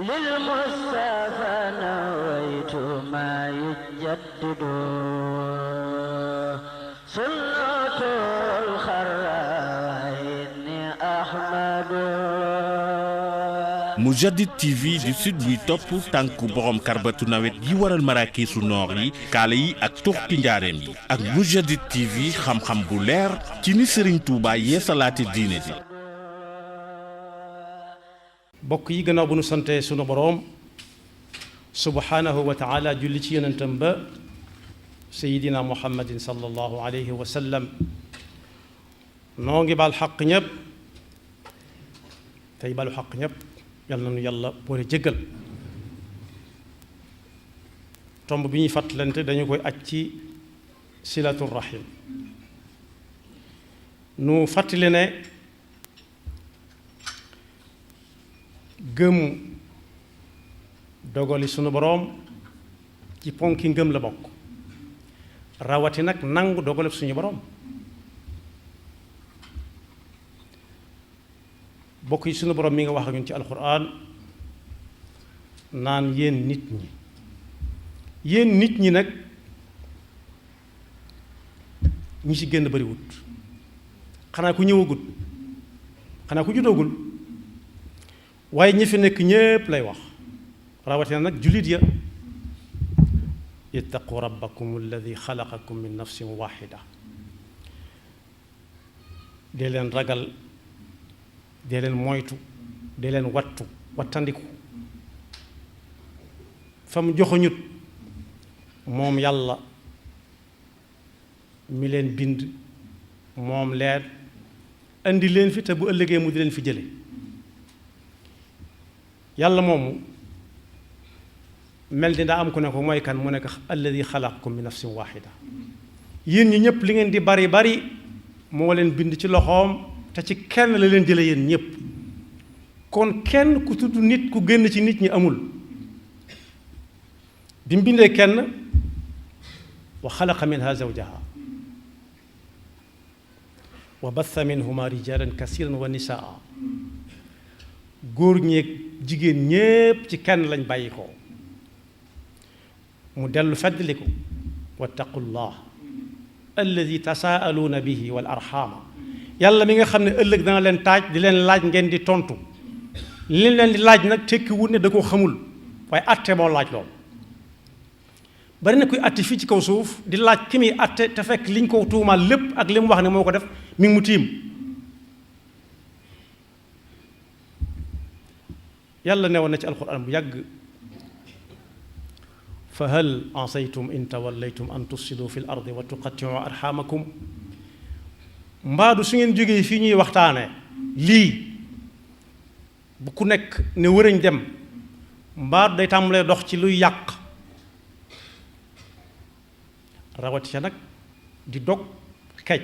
للمصطفى نويت ما يجدد سنة الخراء إني أحمد. Moujadid TV du sud buy topp tànku borom karbatu nawet yi waral maraakiisu noor yi kaala yi ak tuxti njaareem yi ak Moujadid TV xam-xam bu leer ci ni Serigne Touba yeesalaate diine ji. bokk yi gannaaw bu nu sante sunu boroom subhanahu wa taala julli ci yonentam ba sayidina muhammadin sallallahu alayhi wa sallam noo ngi baal xaq ñépp tey balu xaq ñépp yàlla na nu yàlla boole jéggal. tomb bi ñuy fàttalante dañu koy aj ci silatu rahim nu fàttali ne gëm dogali sunu boroom ci ponki ngëm la bokk rawati nag nangu dogali suñu boroom. bokk yi sunu boroom mi nga wax ak ñun ci alxuraan naan yéen nit ñi nag ñi ci génn bariwut xanaa ku ñëwagut xanaa ku judoogul waaye ñi fi nekk ñépp lay wax rawatina nag jullit ya ittaqu rabbakum alladi xalaqakum min nafsin waxida dee leen ragal dee leen moytu dee leen wattandiku fa mu joxoñut moom yàlla mi leen bind moom leen indi leen fi te bu ëllëgee mu di leen fi jële yàlla moomu mel ni daa am ku ne ko mooy kan mu nekk alladi xalaqakum min nafsin waxida yéen ñi ñëpp li ngeen di bari bari moo leen bind ci loxoom te ci kenn la leen jële yéen ñëpp kon kenn ku tudd nit ku génn ci nit ñi amul bi mu bindee kenn wa xalaqa minha zawjaha wa batha minhuma rijalan kasiran wa nisaa góor ñeeg jigéen ñépp ci kenn lañ bàyyi ko mu dellu feddli ko wattaqullah alladi tasaaluuna bihi wal arxaama yàlla mi nga xam ne ëllëg dana leen taaj di leen laaj ngeen di tontu li leen di laaj nag tekki wut ne da koo xamul waaye atte moo laaj lool bari na kuy atte fii ci kaw suuf di laaj ki muy atte te fekk liñ ko tuumaal lépp ak li mu wax ne moo ko def mi ngi mu tiim yàlla newoon na ci alquran bu yàgg fa hal ansaytum in tawallaytum an tufsidu fi l ardi wa tuqattiu arxamakum mbaadu su ngeen jógee fii ñuy waxtaane lii bu ku nekk ne wërañ dem mbaadu day tàmbalee dox ci luy yàq rawati ca nag di dog kej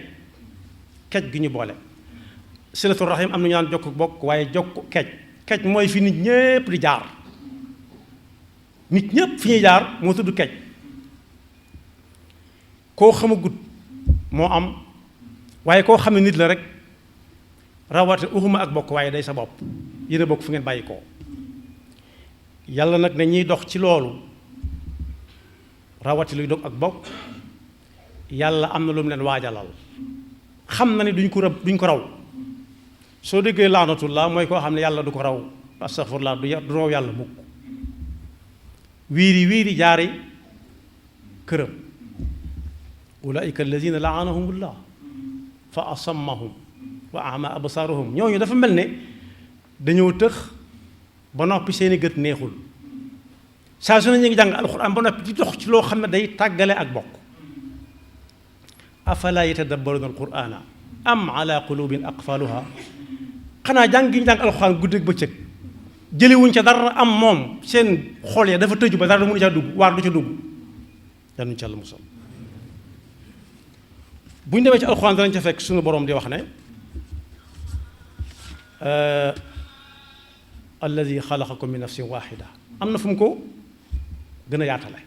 gi ñu boole silatu rahim am na ñu naan jokk bokk waaye jokk kej mooy fi nit ñépp di jaar nit ñépp fi ñuy jaar moo tudd kej koo xamagut moo am waaye koo xam ne nit la rek rawate uxuma ak bokk waaye day sa bopp yéen a bokk fu ngeen bàyyi ko yàlla nag ne ñiy dox ci loolu rawati luy dog ak bokk yàlla am na lu mu leen waajalal xam na ne duñ ko raw soo déggee laanatullah mooy koo xam ne yàlla du ko raw astaghfirullah du raw yàlla mukk wiiri jaari këram ulaika alladina laanahumullah fa asammahum wa ama absaaruhum ñooñu dafa mel ne dañoo tëx ba noppi seeni gët neexul saa su ne ñu ngi jàng alxuraan ba noppi di dox ci loo xam ne day tàggale ak bokk afala yatadabbaruna alqurana am ala qulubin aqfaluha xanaa jàng gi ñu jàng alxuraan guddeeg bëccëg jëliwuñ ca dara am moom seen xol ya dafa tëju ba dara mënu caa dugg waar du ca dugg yal nañu ca Yàlla musal bu ñu demee ci alxuraan danañ ca fekk suñu boroom di wax ne alladi xalaqakum min nafsin waxida am na fu mu ko gën a yaatale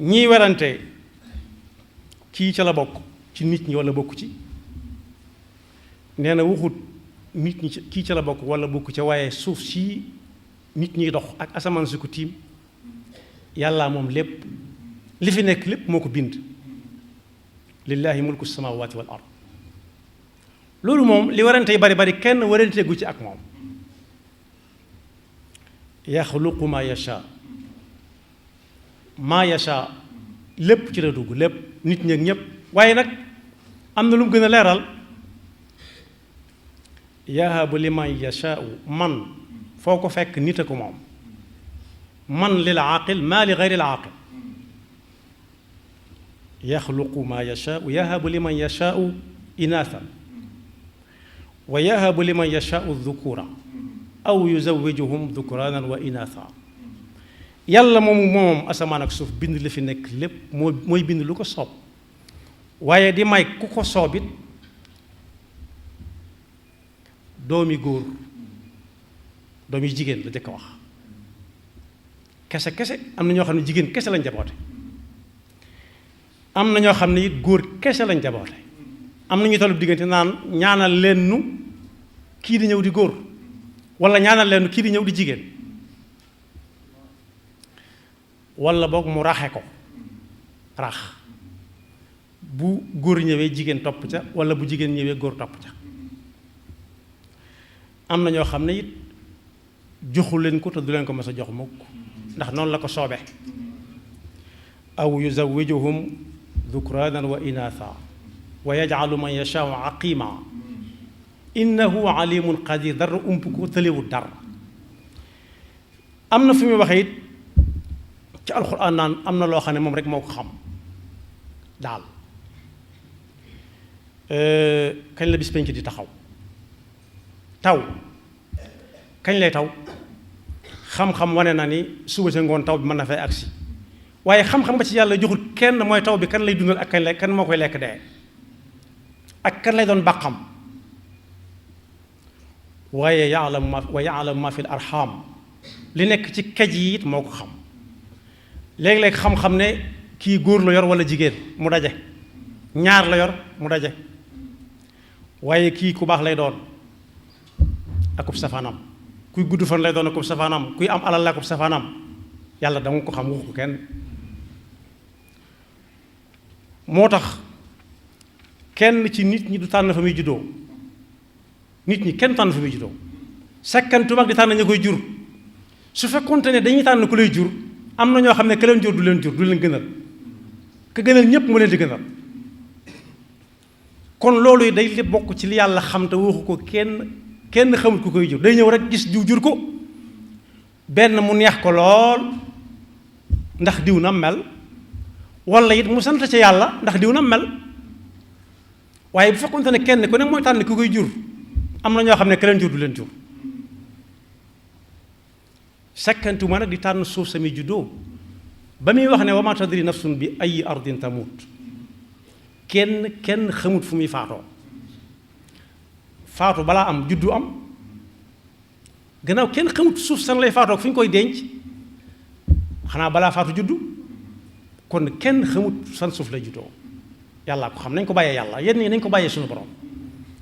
ñiy werante kii ca la bokk ci nit ñi walla bokk ci nee na waxut nit ñi kii ca la bokk wala bokk ca, waaye suuf si nit ñiy dox ak asamaan si ko tiim yàlla moom lépp, li fi nekk lépp moo ko bind. lillahi mulku samawati wal ard. loolu moom li warante yi bari bari kenn warante gu ci ak moom. yaxluqu ma yasha, maa yasha lépp ci la dugg, lépp, nit ñi ak ñépp. waaye nag am na lu mu gën a leeral, yahabu liman yashaau, man foo ko fekk nit a ko moom. man lil aaqil maa li gayri l aaqil. yaxluqu maa yashaau, yahabu liman yashaau inaathan wa yahabu liman yashaau dhukura aw yuzawijuhum dhukranan wa inaatha. yàlla moom asamaan ak suuf bind li fi nekk lépp, mooy bind lu ko soob, waaye di may ku ko soobit doomi góor, doomi jigéen la jëkk a wax. kese am na ñoo xam ne jigéen kese lañ jaboote, am na ñoo xam ne it góor kese lañ jaboote, am na ñu tollu diggante naan ñaanal leen nu kii di ñëw di góor, wala ñaanal leen nu kii di ñëw di jigéen, wala boog mu raxe ko rax, bu góor ñëwee jigéen topp ca, wala bu jigéen ñëwee góor topp ca. am na ñoo xam ne it joxu leen ko te du leen ko mës a jox mukk, ndax noonu la ko soobe. aw yuzawijuhum dhukranan wa inaatha wa yaj'alu man yashaau aqima innahu alimun qadir. dara ump ko tëlewul dara. am na fi muy waxee it ci alxuraan naan am na loo xam ne moom rek moo ko xam daal. kañ la bis penc di taxaw, taw kañ lay taw, xam-xam wane na ni suba sa ngoon taw bi mën na fay agsi, waaye xam-xam ba ci yàlla joxul kenn mooy taw bi kan lay dundal ak kan moo koy lekk dee, ak kan lay doon bàqam. waaye yaalamu ma fi l arham, li nekk ci kaj yi it moo ko xam. léeg-léeg xam-xam ne kii góor la yor wala jigéen mu daje, ñaar la yor mu daje, waaye kii ku baax lay doon akub safaanam, kuy gudd fan lay doon akub safaanam, kuy am alal la akub safaanam. yàlla danga ko xam, waxu ko kenn. moo tax kenn ci nit ñi du tànn fa muy juddoo, nit ñi kenn tànn fa muy juddoo, sakkantuma ak di tànn ña koy jur. su fekkonte ne dañuy tànn ku lay jur, am na ñoo xam ne ka leen jur, du leen gënal, ka gënal ñépp mu leen di gënal. kon loolu day li bokk ci li yàlla xam te waxu ko kenn xamul ku koy jur. day ñëw rek gis diw jur ko, benn mu neex ko lool ndax diw na mel, wala it mu sant ca yàlla ndax diw na mel. waaye bu fekkonte ne kenn ku ne mooy tànn ku koy jur, am na ñoo xam ne ka leen jur du leen jur. sakkantuma nag di tànn suuf sami juddoo, ba muy wax ne wa ma tadri nafsun bi ay ardin tamut. kenn xamut fu muy faatoo. faatu balaa am juddu am, gannaaw kenn xamut suuf san lay faatoo fu ñu koy denc, xanaa balaa faatu juddu. kon kenn xamut san suuf lay juddoo, yàllaa ko xam. nañ ko bàyyee yàlla, yenn yi nañ ko bàyyee suñu borom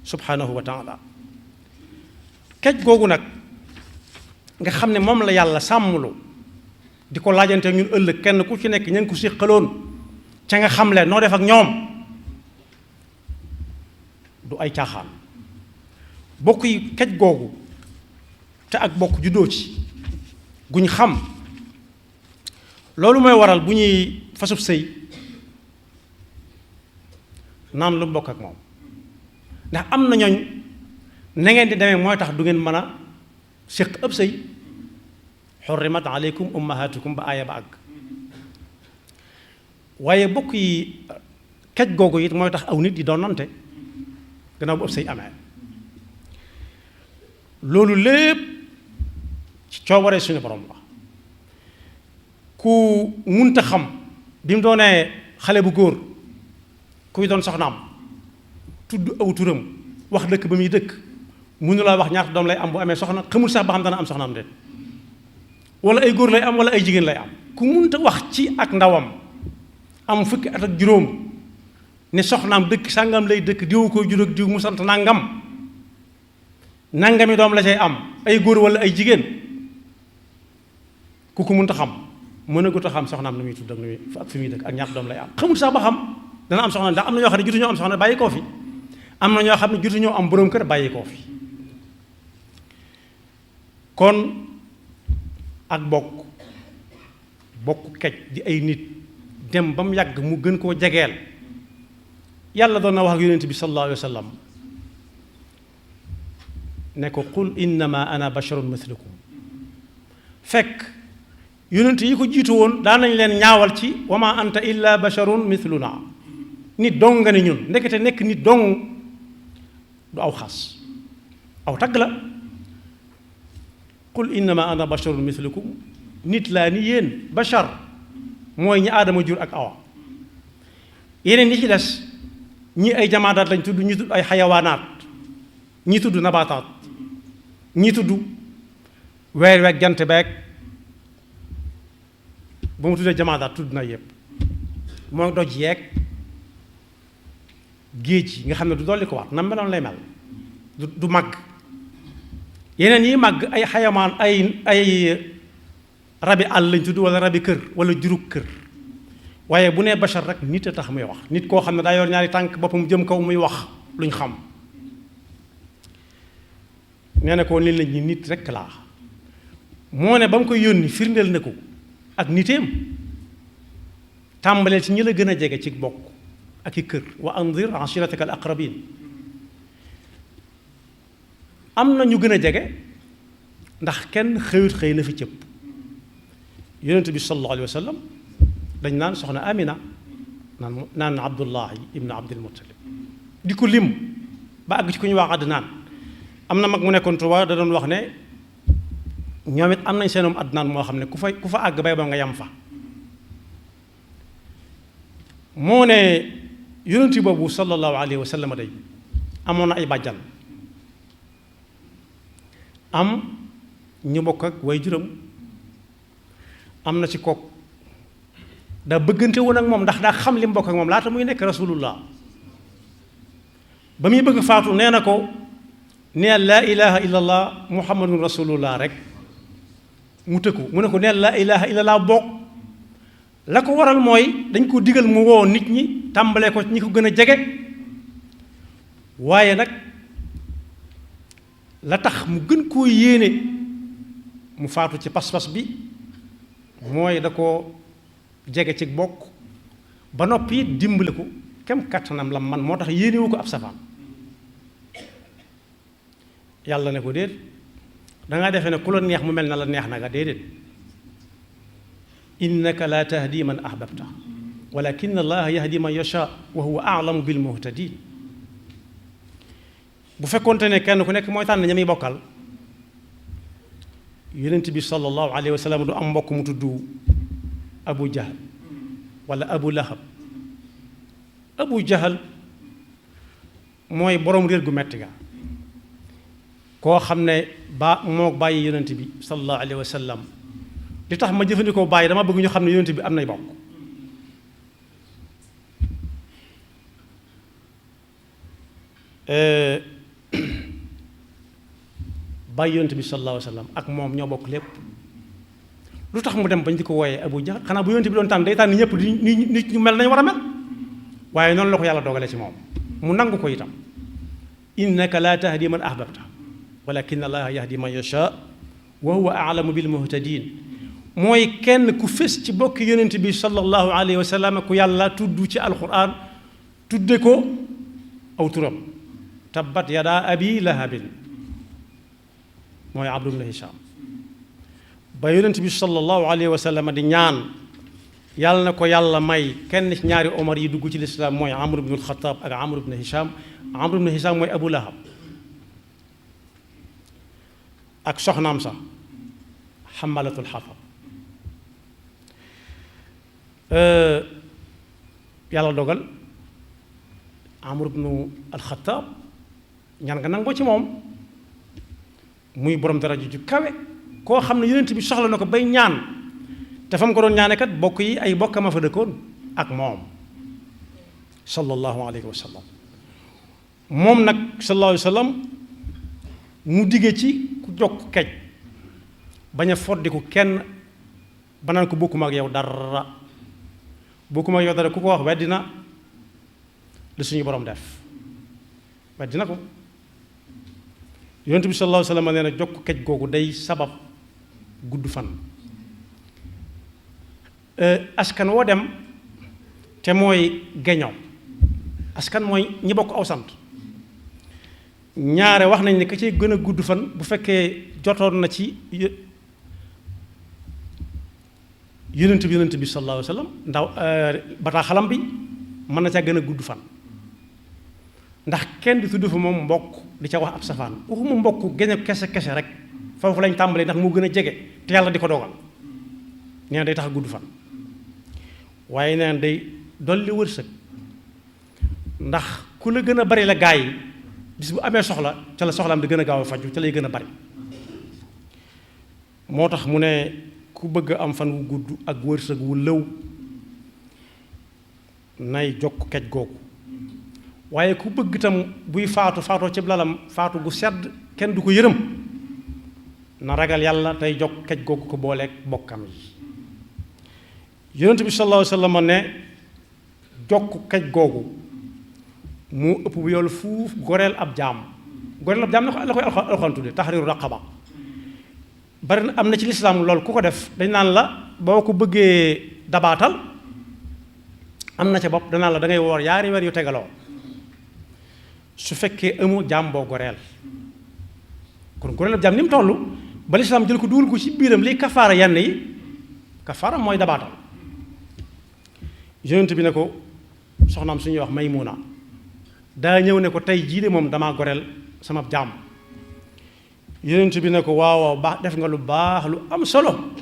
subhanahu wa taala. kaj googu nag nga xam ne moom la yàlla sàmmlu di ko laajante ñun ëllëg, kenn ku ci nekk ña ngi ko séqaloon ca nga xam leen noo def ak ñoom, du ay caaxaan. bokk yi kaj googu te ak bokk juddoo ci guñ xam, loolu mooy waral bu ñuy fasub sëy naan lu bokk ak moom. ndax am na ñooñ na ngeen di demee mooy tax du ngeen mën a séq ëpp sëy. xurrimat aleykum ummahatukum ba aaya ba àgg. waaye bokk yi kaj googu it mooy tax aw nit di doonante gannaaw bu ëpp sëy amee. loolu lépp ci coobaree suñu borom la. ku munta xam bi mu doonee xale bu góor kuy doon soxnaam, tudd aw turam, wax dëkk ba muy dëkk, mënu laa wax ñaata doom lay am bu amee soxna, xamul sax ba xam dana am soxnaam de, wala ay góor lay am wala ay jigéen lay am. ku munta wax ci ak ndawam am fukki at ak juróom ne soxnaam dëkk sàngam lay dëkk, diw koy jur ak diw mu sant nangam, nangami doom la cay am ay góor wala ay jigéen ku ko mënta xam mën a gut a xam soxnaam nu muy tudd ak fi muy dëkk ak ñaata doom lay am xamul sax ba xam dana am soxna ndax am na ñoo xam ne jotuñoo am soxna bàyyi koo fi am na ñoo xam ne jotuñoo am borom kër bàyyi koo fi kon ak bokk kej di ay nit dem ba mu yàgg mu gën koo jegeel yàlla doon na wax ak yonent bi sallallahu alayhi wa sallam ne ko qul innama ana basharun mithlukum fekk yonent yi ko jiitu woon daan nañ leen ñaawal ci wa ma anta illa basharun mithluna nit dong nga ne ñun ndekete nekk nit dong du aw xas aw tagg la qul innama ana basharun mithlukum nit laa ni yéen bashar mooy ñi aadama jur ak awa yeneen ñi ci des ñi ay jamaadaat lañ tudd ñi tudd ay xayawaanaat ñi tudd nabaataat ñi tudd weer weeg jant beeg ba mu tuddee jamaadaat tudd na yëpp mooy doj yeeg géej yi nga xam ne du dolli ko waat na meloon lay mel du màgg yeneen yi màgg ay xayamaan ay rabi àll lañ tudd wala rabi kër wala jurug kër waaye bu nee bachar rek nit a tax muy wax nit koo xam ne daa yor ñaari tànk boppam jëm kaw muy wax luñ xam nee na ko leen lañ ñi nit rek laa moo ne ba mu koy yónni firndeel na ko ak niteem tàmbaleel ci ñi la gën a jege ci bokk ak i kër wa andir ashirataka al aqrabin am na ñu gën a jege ndax kenn xëy na fi cëpp yonent bi sallallahu alayhi wa sallam dañ naan soxna Amina naan Abdullahi ibnu Abdul Muttalib di ko lim ba àgg ci ku ñu wax Adnaan am na mag mu nekkoon Tuuba da doon wax ne ñoom it am nañ seenum Adnaan moo xam ne ku fa àgg bay ba nga yam fa moo ne yonent boobu sallallahu alayhi wa sallam day amoon na ay bàjjan am ñu bokk ak way juram am na ci kook daa bëggante woon ak moom ndax daa xam li mu bokk ak moom laata muy nekk rasulullah ba muy bëgg faatu nee na ko neel laa ilaha illallah muhammadun rasulullah rek mu tëkku mu ne ko neel laa ilaha illallah bokk la ko waral mooy dañ ko digal mu woo nit ñi tàmbalee ko ñi ko gën a jege waaye nag la tax mu gën koo yéene mu faatu ci pas-pas bi mooy da ko jege ci bokk ba noppi dimbali ko kem kattanam la man moo tax yéenewu ko ab safaan yàlla ne ko déet dangaa defee ne ku la neex mu mel na la neex na nga déedéet innaka la tahdi man ahbabta walakin allaha yahdi man yasha wa huwa a'lamu bil muhtadin bu fekkoonte ne kenn ku nekk mooy tànn ña muy bokkal yonent bi sallallahu alayhi wa sallam du am mbokk mu tudd abu jahal wala abu lahab abu jahal mooy boroom réer gu metti ga koo xam ne moo bàyyi yonent bi sallallahu alayhi wa sallam li tax ma jëfandikoo bàyyi dama bëgg ñu xam ne yonent bi am nay bokk bàyyi yonent bi sallallahu alayhi wa sallam ak moom ñoo bokk lépp lu tax mu dem bañ di ko wooyee abu jahal xanaa bu yonent bi doon tànn day tànn ñëpp di nit ñu mel nañ war a mel waaye noonu la ko yàlla dogale ci moom mu nangu ko itam innaka la tahdi man ahbabta walakin allaha yahdi man yasha wa huwa a'lamu bil muhtadin mooy kenn ku fés ci bokki yonent bi sallallahu alayhi wa sallam ku yàlla tudd ci alquran tudde ko aw turam tabbat yada abi lahabin mooy Amr ibn Hisham ba yonent bi sallallahu alayhi wa sallam di ñaan yàlla na ko yàlla may kenn ci ñaari omar yi dugg ci lislaam mooy Amr ibn al-Khattab ak Amr ibn Hisham Amr ibn Hisham mooy Abu Lahab ak soxnaam sax xamalatul xatab yàlla dogal Amr ibn al-Khattab ñaan nga nangoo ci moom muy borom daraja ju kawe koo xam ne yonent bi soxla na ko bay ñaan te fa mu ko doon ñaane kat bokk yi ay bokkama fa dëkkoon ak moom sallallahu alayhi wa sallam moom nag sallallahu alayhi wa sallam mu digge ci ku jokk kej bañ a foddiku kenn ba naan ko bokkuma ak yow dara bokkuma ak yow dara ku ko wax weddina li suñu borom def weddina ko. yonent bi sallallahu alayhi wa sallam nee na jokk kej googu day sabab gudd fan. askan woo dem te mooy geño askan mooy ñi bokk aw sant ñaare wax nañ ne ka cay gën a gudd fan bu fekkee jotoon na ci yonent bi sallallahu alayhi wa sallam ndaw bataaxalam bi mën na caa gën a gudd fan ndax kenn di tudd fa moom mbokk di ca wax ab safaan waxuma mbokk geño kese kese rek foofu lañ tàmbalee ndax moo gën a jege te yàlla di ko dogal nee na day tax a gudd fan waaye nee na day dolli wërsëg ndax ku la gën a bari la gaa yi bis bu amee soxla ca la soxlaam di gën a gaaw a faju ca lay gën a bari moo tax mu ne ku bëgg am fan wu gudd ak wërsëg wu lëw nay jokk kej googu waaye ku bëgg itam buy faatoo ci lalam faatu gu sedd kenn du ko yërëm na ragal yàlla tey jokk kej googu ko booleeg bokkam yi yonent bi sallallahu alayhi wa sallam ne jokk kej googu moo ëpp bu yoolu fuuf goreel ab jaam la koy alxuraan tudde tahriiru raqaba bari na am na ci lislaam lool ku ko def dañ naan la boo ko bëggee dabaatal am na ca bopp danaan la da ngay woor yaari weer yu tegaloo su fekkee amu jaam boo goreel kon goreel ab jaam ni mu toll ba lislaam jël ko dugal ko ci biiram liy kafaara yenn yi kafaara mooy dabaatal yonent bi ne ko soxnaam suñuy wax Maymuna daa ñëw ne ko tey jii de moom damaa goreel sama jaam yonent bi ne ko waaw baax def nga lu baax lu am solo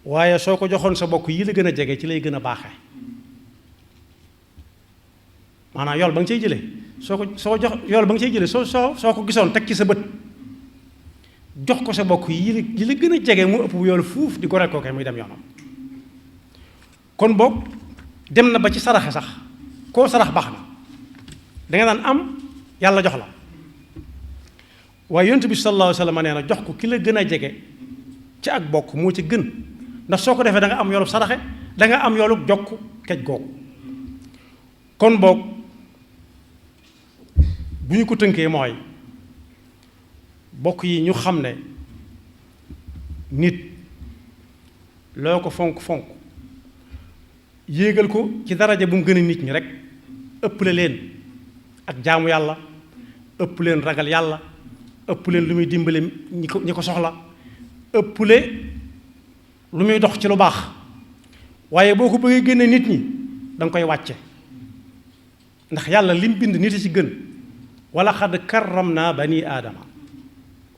waaye soo ko joxoon sa bokk yi la gën a jege ci lay gën a baaxee maanaam yool ba nga cay jëlee soo ko gisoon teg ci sa bët jox ko sa bokk yi la gën a jege mu ëpp bu yool fuuf di goreel kookee muy dem yoonam kon boog dem na ba ci saraxe sax koo sarax baax na danga daan am yàlla jox la waaye yonent bi sallallahu alayhi wa sallam nee na jox ko ki la gën a jege ci ak bokk moo ci gën ndax soo ko defee da nga am yoolub saraxe da nga am yoolub jokk kej googu kon boog bu ñu ko tënkee mooy bokk yi ñu xam ne nit loo ko fonk yéegal ko ci daraja bu mu gën a nit ñi rek ëpple leen ak jaamu yàlla ëpp leen ragal yàlla ëpp leen lu muy dimbale ñi ko soxla ëpple lu muy dox ci lu baax waaye boo ko bëggee génne nit ñi da nga koy wàcce ndax yàlla lim bind nit a ci gën wa laqad karramna bani aadama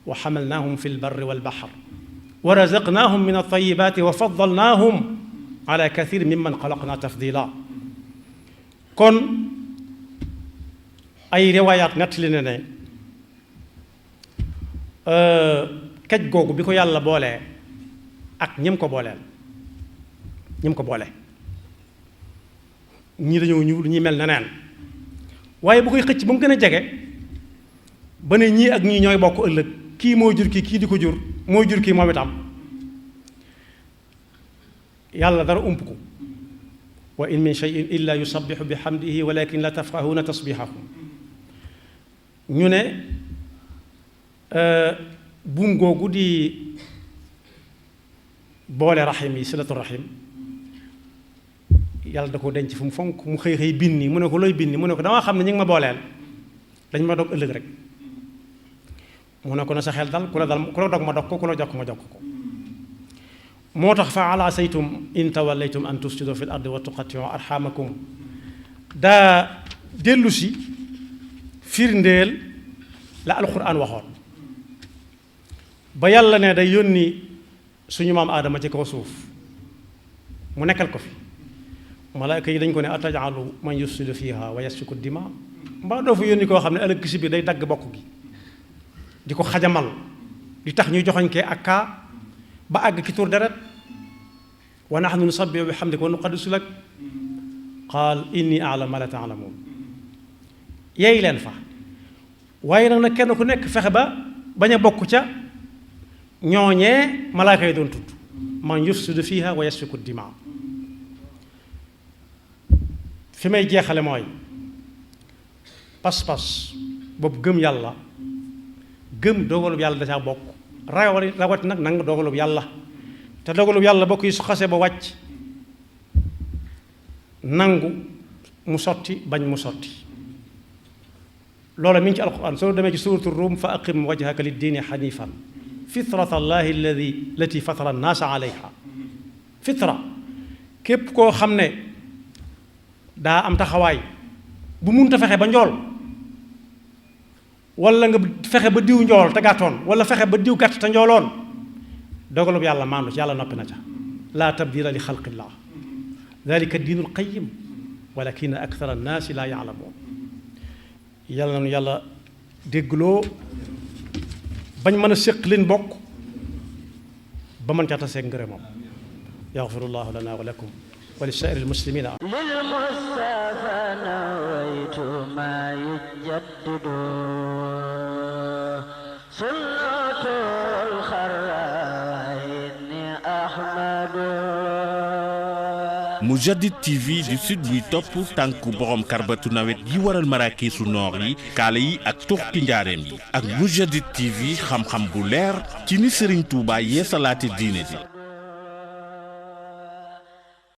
wa xamalnaahum fi lbarri walbaxar wa razaqnaahum min altayibaati wa faddalnaahum ala kathir mimman xalaqna tafdila kon ay riwaayaat nettali na ne kej googu bi ko yàlla boolee ak ñim ko boole ñii dañoo ñuul ñi mel na neen waaye bu koy xëcc ba mu gën a jege ba ne ñii ak ñii ñooy bokk ëllëg kii moo jur kii di ko jur mooy jur kii moom itam yàlla dara ump ko wa in min shay'in illa yusabbihu bi hamdihi walakin la tafqahuna tasbihahum ñu ne buum googu di boole raxim yi silatu raxim yàlla da ko denc fu mu fonk mu xëy binni mu ne ko looy binni mu ne ko damaa xam ne ñu ngi ma booleel dañ ma dog ëllëg rek mu ne ko na sa xel dal ku la dog ma dog ko ku la jokk ma jokk ko moo tax fa ala saytum in tawallaytum an tufsidu fi l ardi wa tuqattiu arxamakum daa dellu si firndeel la alquran waxoon ba yàlla ne day yónni suñu maam aadama ci kaw suuf mu nekkal ko fi malaaka yi dañ ko ne atajalu man yufsidu fiha wa yasfiku dima mbaa doo fa yónni koo xam ne ëllëg si biir day dagg bokk gi di ko xajamal di tax ñuy joxoñ kee ak kaa ba àgg ki tur deret wa nahnu nusabbihu bihamdika wa nuqaddisu lak qaal inni a'lamu ma la ta'lamun yeey leen fa waaye nag kenn ku nekk fexe ba bañ a bokk ca ñooñee malaaka yi doon tudd man yufsidu fiha wa yasfiku dima fi may jeexale mooy pas-pas boobu gëm yàlla gëm dogalub yàlla da caa bokk rawat nag nanga dogalub yàlla te dogalub yàlla bokk yi su xase ba wàcc nangu mu sotti bañ mu sotti loola mi ngi ci alquran soo demee ci suuratu Ruum fa aqim wajhaka liddiini xanifan fitrata allahi allati fatara annaasa alayha fitra képp koo xam ne daa am taxawaay bu munta fexe ba njool wala nga fexe ba diw njool te gàttoon wala fexe ba diw gàtt te njooloon dogalub yàlla maandu ci yàlla noppi na ca laa tabdila li xalqillah dalika diinul qayyim walakina akthara annaasi laa yaalamuun yàlla nañu yàlla déggloo bañ mën a séq leen bokk ba mën ca taseeg ngërëmam yaxfirullahu lana wa lakum wa li saa'iril muslimiina للمصطفى نويت ما يجدد سنة الخرائن أحمد Mourchid TV di sud buy topp tànku borom karbatu nawet yi waral maraakiisu noor yi kaala yi ak tuxki njaareem yi ak Mourchid TV xam-xam bu leer ci ni Serigne Touba yeesalaate diine ji